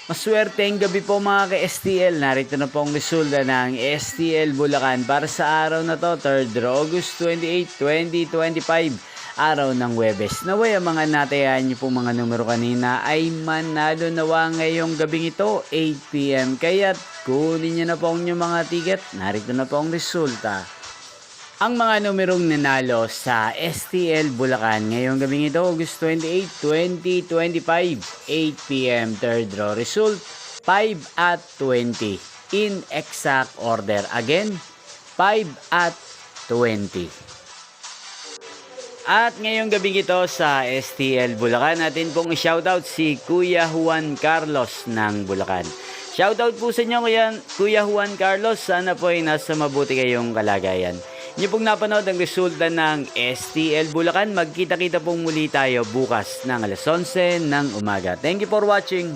Maswerteng gabi po mga ka-STL. Narito na po ang resulta ng STL Bulacan para sa araw na to, 3rd August 28, 2025. Araw ng Huwebes. Naway ang mga natayan niyo po mga numero kanina ay manalo nawa ngayong gabing ito, 8 p.m. Kaya't kunin niyo na po ang inyong mga ticket. Narito na po ang resulta. Ang mga numerong nanalo sa STL Bulacan ngayong gabing ito, August 28, 2025, 8 p.m. third draw result, 5 at 20. In exact order. Again, 5 at 20. At ngayong gabing ito sa STL Bulacan, natin pong i-shoutout si Kuya Juan Carlos ng Bulacan. Shoutout po sa inyo Kuya Juan Carlos, sana po ay nasa mabuti kayong kalagayan. Niyo pong napanood ang resulta ng STL Bulacan. Magkita-kita pong muli tayo bukas ng alas 11 ng umaga. Thank you for watching.